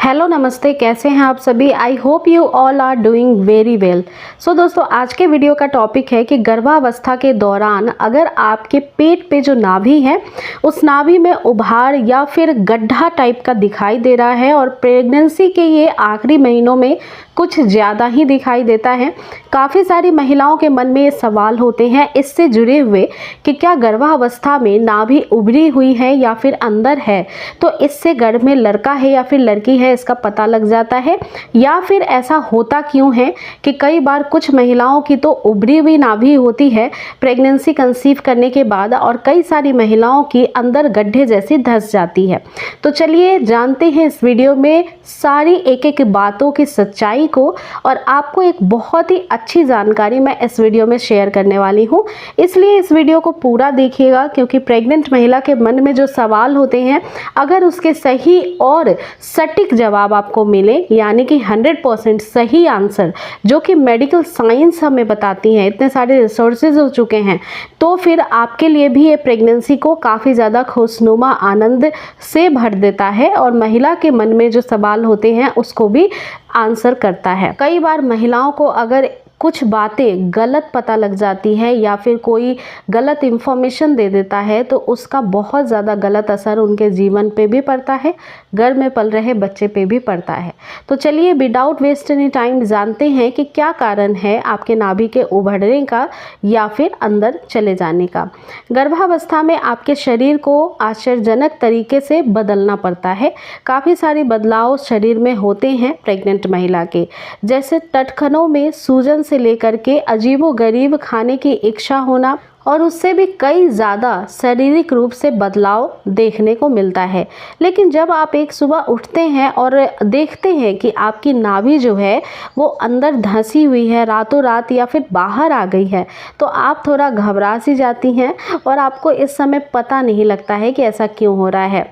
Hello नमस्ते, कैसे हैं आप सभी। I hope you all are doing very well. So दोस्तों, आज के वीडियो का टॉपिक है कि गर्भावस्था के दौरान अगर आपके पेट पे जो नाभि है उस नाभि में उभार या फिर गड्ढा टाइप का दिखाई दे रहा है और प्रेगनेंसी के ये आखिरी महीनों में कुछ ज़्यादा ही दिखाई देता है। काफ़ी सारी महिलाओं के मन में ये सवाल होते हैं इससे जुड़े हुए कि क्या गर्भावस्था में नाभि उभरी हुई है या फिर अंदर है, तो इससे गर्भ में लड़का है या फिर लड़की है इसका पता लग जाता है, या फिर ऐसा होता क्यों है कि कई बार कुछ महिलाओं की तो उभरी हुई नाभि होती है प्रेगनेंसी कंसीव करने के बाद और कई सारी महिलाओं की अंदर गड्ढे जैसी धंस जाती है। तो चलिए जानते हैं इस वीडियो में सारी एक एक बातों की सच्चाई को, और आपको एक बहुत ही अच्छी जानकारी मैं इस वीडियो में शेयर करने वाली हूँ। इसलिए इस वीडियो को पूरा देखिएगा, क्योंकि प्रेग्नेंट महिला के मन में जो सवाल होते हैं अगर उसके सही और सटीक जवाब आपको मिले, यानी कि 100% सही आंसर जो कि मेडिकल साइंस हमें बताती है, इतने सारे रिसोर्सेज हो चुके हैं, तो फिर आपके लिए भी ये प्रेगनेंसी को काफ़ी ज़्यादा खुशनुमा आनंद से भर देता है और महिला के मन में जो सवाल होते हैं उसको भी आंसर करता है। कई बार महिलाओं को अगर कुछ बातें गलत पता लग जाती है या फिर कोई गलत इन्फॉर्मेशन दे देता है तो उसका बहुत ज़्यादा गलत असर उनके जीवन पे भी पड़ता है, गर्भ में पल रहे बच्चे पे भी पड़ता है। तो चलिए विदाउट वेस्ट एनी टाइम जानते हैं कि क्या कारण है आपके नाभि के उभरने का या फिर अंदर चले जाने का। गर्भावस्था में आपके शरीर को आश्चर्यजनक तरीके से बदलना पड़ता है। काफ़ी सारे बदलाव शरीर में होते हैं प्रेग्नेंट महिला के, जैसे टटखनों में सूजन से लेकर के अजीबोगरीब खाने की इच्छा होना और उससे भी कई ज़्यादा शारीरिक रूप से बदलाव देखने को मिलता है। लेकिन जब आप एक सुबह उठते हैं और देखते हैं कि आपकी नाभि जो है वो अंदर धंसी हुई है, रातों रात या फिर बाहर आ गई है, तो आप थोड़ा घबरा सी जाती हैं और आपको इस समय पता नहीं लगता है कि ऐसा क्यों हो रहा है।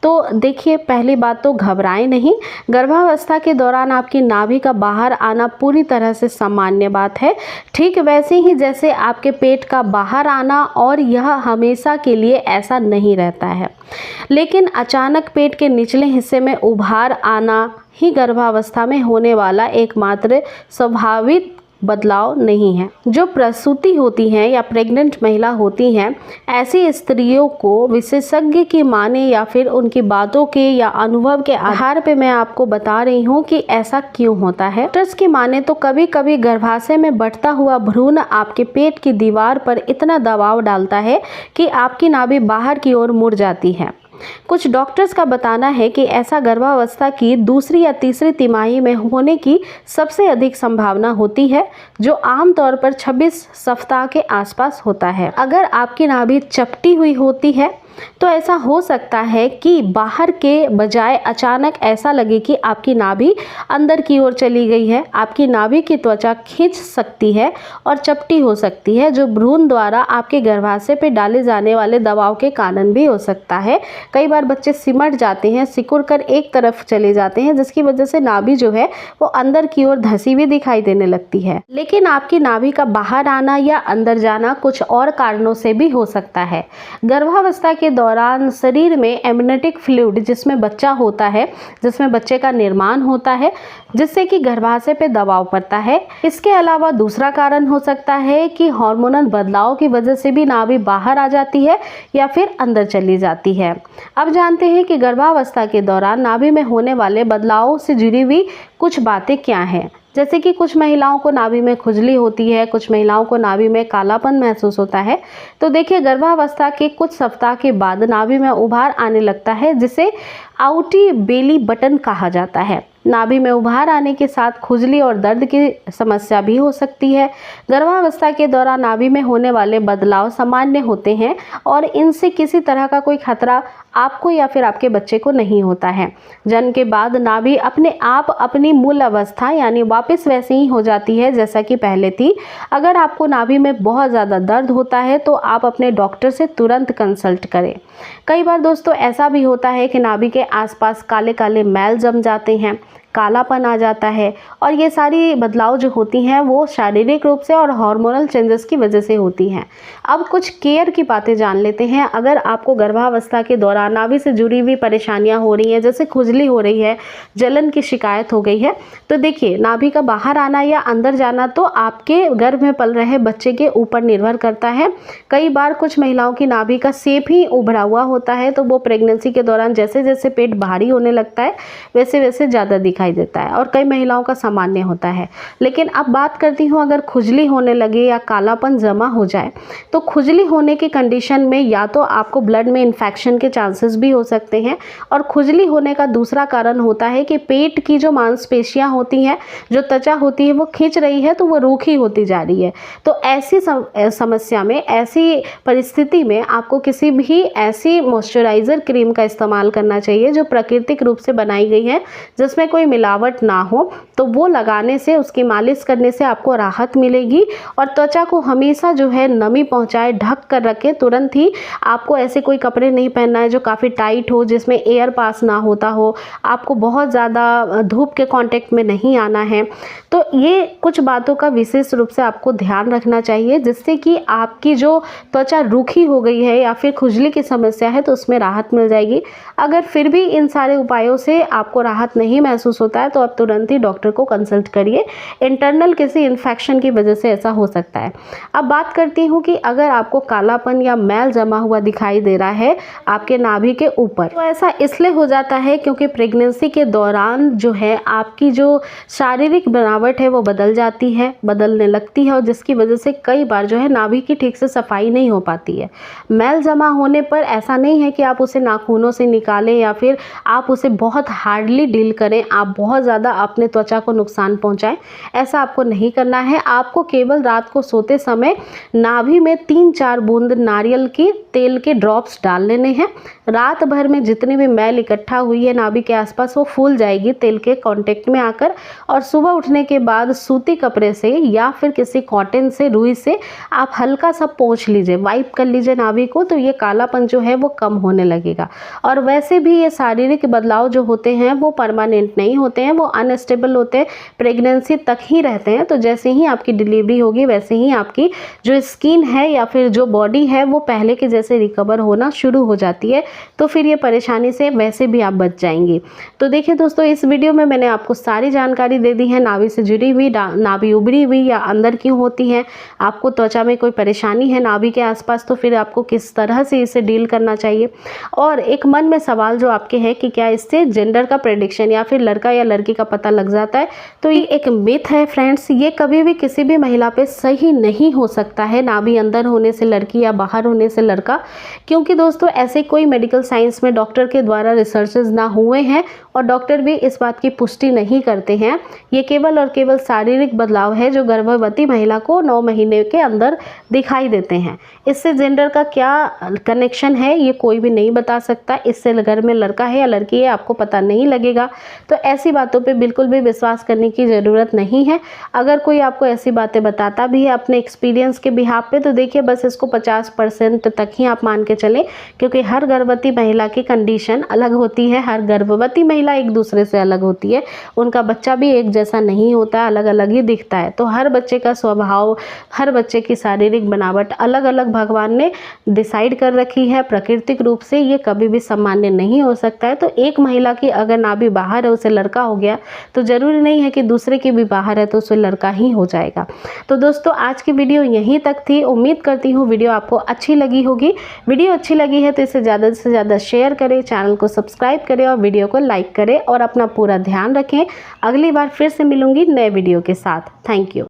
तो देखिए, पहली बात तो घबराएं नहीं। गर्भावस्था के दौरान आपकी नाभि का बाहर आना पूरी तरह से सामान्य बात है, ठीक वैसे ही जैसे आपके पेट का बाहर आना, और यह हमेशा के लिए ऐसा नहीं रहता है। लेकिन अचानक पेट के निचले हिस्से में उभार आना ही गर्भावस्था में होने वाला एकमात्र स्वाभाविक बदलाव नहीं है। जो प्रसूति होती हैं या प्रेग्नेंट महिला होती हैं, ऐसी स्त्रियों को विशेषज्ञ की माने या फिर उनकी बातों के या अनुभव के आधार पे मैं आपको बता रही हूँ कि ऐसा क्यों होता है। डॉक्टर्स की माने तो कभी कभी गर्भाशय में बढ़ता हुआ भ्रूण आपके पेट की दीवार पर इतना दबाव डालता है कि आपकी नाभि बाहर की ओर मुड़ जाती है। कुछ डॉक्टर्स का बताना है कि ऐसा गर्भावस्था की दूसरी या तीसरी तिमाही में होने की सबसे अधिक संभावना होती है, जो आमतौर पर 26 सप्ताह के आसपास होता है। अगर आपकी नाभि चपटी हुई होती है तो ऐसा हो सकता है कि बाहर के बजाय अचानक ऐसा लगे कि आपकी नाभि अंदर की ओर चली गई है। आपकी नाभि की त्वचा खिंच सकती है और चपटी हो सकती है, जो भ्रूण द्वारा आपके गर्भाशय पे डाले जाने वाले दबाव के कारण भी हो सकता है। कई बार बच्चे सिमट जाते हैं, सिकुड़ कर एक तरफ चले जाते हैं, जिसकी वजह से नाभि जो है वो अंदर की ओर धंसी हुई दिखाई देने लगती है। लेकिन आपकी नाभि का बाहर आना या अंदर जाना कुछ और कारणों से भी हो सकता है। गर्भावस्था के दौरान शरीर में एम्नियोटिक फ्लूइड, जिसमें बच्चा होता है, जिसमें बच्चे का निर्माण होता है, जिससे कि गर्भाशय पे दबाव पड़ता है। इसके अलावा दूसरा कारण हो सकता है कि हार्मोनल बदलाव की वजह से भी नाभि बाहर आ जाती है या फिर अंदर चली जाती है। अब जानते हैं कि गर्भावस्था के दौरान नाभि में होने वाले बदलावों से जुड़ी हुई कुछ बातें क्या हैं। जैसे कि कुछ महिलाओं को नाभि में खुजली होती है, कुछ महिलाओं को नाभि में कालापन महसूस होता है। तो देखिए, गर्भावस्था के कुछ सप्ताह के बाद नाभि में उभार आने लगता है, जिसे आउटी बेली बटन कहा जाता है। नाभि में उभार आने के साथ खुजली और दर्द की समस्या भी हो सकती है। गर्भावस्था के दौरान नाभि में होने वाले बदलाव सामान्य होते हैं और इनसे किसी तरह का कोई खतरा आपको या फिर आपके बच्चे को नहीं होता है। जन्म के बाद नाभि अपने आप अपनी मूल अवस्था यानी वापस वैसे ही हो जाती है जैसा कि पहले थी। अगर आपको नाभि में बहुत ज़्यादा दर्द होता है तो आप अपने डॉक्टर से तुरंत कंसल्ट करें। कई बार दोस्तों ऐसा भी होता है कि नाभि के आसपास काले काले मैल जम जाते हैं। कालापन आ जाता है। और ये सारी बदलाव जो होती हैं वो शारीरिक रूप से और हार्मोनल चेंजेस की वजह से होती हैं। अब कुछ केयर की बातें जान लेते हैं। अगर आपको गर्भावस्था के दौरान नाभि से जुड़ी हुई परेशानियां हो रही हैं, जैसे खुजली हो रही है, जलन की शिकायत हो गई है, तो देखिए नाभि का बाहर आना या अंदर जाना तो आपके गर्भ में पल रहे बच्चे के ऊपर निर्भर करता है। कई बार कुछ महिलाओं की नाभि का शेप ही उभरा हुआ होता है, तो वो प्रेगनेंसी के दौरान जैसे जैसे पेट भारी होने लगता है वैसे वैसे ज़्यादा दिखाई देता है, और कई महिलाओं का सामान्य होता है। लेकिन अब बात करती हूँ, अगर खुजली होने लगे या कालापन जमा हो जाए, तो खुजली होने की कंडीशन में या तो आपको ब्लड में इन्फेक्शन के चांसेस भी हो सकते हैं, और खुजली होने का दूसरा कारण होता है कि पेट की जो मांसपेशियां होती हैं, जो त्वचा होती है, वो खिंच रही है तो वो रूखी होती जा रही है। तो ऐसी समस्या में, ऐसी परिस्थिति में आपको किसी भी ऐसी मॉइस्चराइज़र क्रीम का इस्तेमाल करना चाहिए जो प्राकृतिक रूप से बनाई गई है, जिसमें कोई मिलावट ना हो। तो वो लगाने से, उसकी मालिश करने से आपको राहत मिलेगी, और त्वचा को हमेशा जो है नमी पहुंचाए, ढक कर रखें। तुरंत ही आपको ऐसे कोई कपड़े नहीं पहनना है जो काफ़ी टाइट हो, जिसमें एयर पास ना होता हो। आपको बहुत ज़्यादा धूप के कांटेक्ट में नहीं आना है। तो ये कुछ बातों का विशेष रूप से आपको ध्यान रखना चाहिए, जिससे कि आपकी जो त्वचा रूखी हो गई है या फिर खुजली की समस्या है तो उसमें राहत मिल जाएगी। अगर फिर भी इन सारे उपायों से आपको राहत नहीं महसूस होता है तो आप तुरंत ही डॉक्टर को कंसल्ट करिए। इंटरनल किसी इन्फेक्शन की वजह से ऐसा हो सकता है। अब बात करती हूँ कि अगर आपको कालापन या मैल जमा हुआ दिखाई दे रहा है आपके नाभि के ऊपर, तो ऐसा इसलिए हो जाता है क्योंकि प्रेगनेंसी के दौरान जो है आपकी जो शारीरिक बनावट है वो बदल जाती है, बदलने लगती है, और जिसकी वजह से कई बार जो है नाभि की ठीक से सफाई नहीं हो पाती है। मैल जमा होने पर ऐसा नहीं है कि आप उसे नाखूनों से निकालें या फिर आप उसे बहुत हार्डली डील करें, आप बहुत ज़्यादा अपने त्वचा को नुकसान पहुंचाएं। ऐसा आपको नहीं करना है। आपको केवल रात को सोते समय नाभि में 3-4 बूंद नारियल की तेल के ड्रॉप्स डाल लेने हैं। रात भर में जितनी भी मैल इकट्ठा हुई है नाभि के आसपास वो फूल जाएगी तेल के कांटेक्ट में आकर, और सुबह उठने के बाद सूती कपड़े से या फिर किसी कॉटन से, रुई से आप हल्का सा पोंछ लीजिए, वाइप कर लीजिए नाभि को, तो ये कालापन जो है वो कम होने लगेगा। और वैसे भी ये शारीरिक बदलाव जो होते हैं वो परमानेंट नहीं होते हैं, वो अनस्टेबल होते हैं, प्रेगनेंसी तक ही रहते हैं। तो जैसे ही आपकी डिलीवरी होगी वैसे ही आपकी जो स्किन है या फिर जो बॉडी है वो पहले के जैसे रिकवर होना शुरू हो जाती है, तो फिर ये परेशानी से वैसे भी आप बच जाएंगी। तो देखिए दोस्तों, इस वीडियो में मैंने आपको सारी जानकारी दे दी है नाभि से जुड़ी हुई। नाभि उभरी हुई या अंदर क्यों होती है, आपको त्वचा में कोई परेशानी है नाभि के आसपास तो फिर आपको किस तरह से इसे डील करना चाहिए। और एक मन में सवाल जो आपके है कि क्या इससे जेंडर का प्रेडिक्शन या फिर लड़का या लड़की का पता लग जाता है, तो ये एक मिथ है फ्रेंड्स। ये कभी भी किसी भी महिला पे सही नहीं हो सकता है, नाभि अंदर होने से लड़की या बाहर होने से लड़का, क्योंकि दोस्तों ऐसे कोई मेडिकल साइंस में डॉक्टर के द्वारा रिसर्चेज ना हुए हैं और डॉक्टर भी इस बात की पुष्टि नहीं करते हैं। ये केवल और केवल शारीरिक बदलाव है जो गर्भवती महिला को 9 महीने के अंदर दिखाई देते हैं। इससे जेंडर का क्या कनेक्शन है ये कोई भी नहीं बता सकता। इससे घर में लड़का है या लड़की है आपको पता नहीं लगेगा। तो ऐसी बातों पे बिल्कुल भी विश्वास करने की ज़रूरत नहीं है। अगर कोई आपको ऐसी बातें बताता भी है अपने एक्सपीरियंस के बिहाफ पे, तो देखिए बस इसको 50% तक ही आप मान के चलें, क्योंकि हर गर्भवती महिला की कंडीशन अलग होती है, हर गर्भवती महिला एक दूसरे से अलग होती है, उनका बच्चा भी एक जैसा नहीं होता, अलग अलग ही दिखता है। तो हर बच्चे का स्वभाव, हर बच्चे की शारीरिक बनावट अलग अलग भगवान ने डिसाइड कर रखी है प्राकृतिक रूप से, ये कभी भी सामान्य नहीं हो सकता है। तो एक महिला की अगर नाभि बाहर है उसे लड़का हो गया, तो ज़रूरी नहीं है कि दूसरे की भी बाहर है तो उसे लड़का ही हो जाएगा। तो दोस्तों आज की वीडियो यहीं तक थी। उम्मीद करती हूँ वीडियो आपको अच्छी लगी होगी। वीडियो अच्छी लगी है तो इसे ज़्यादा से ज़्यादा शेयर करें, चैनल को सब्सक्राइब करें और वीडियो को लाइक करें, और अपना पूरा ध्यान रखें। अगली बार फिर से मिलूंगी नए वीडियो के साथ। Thank you.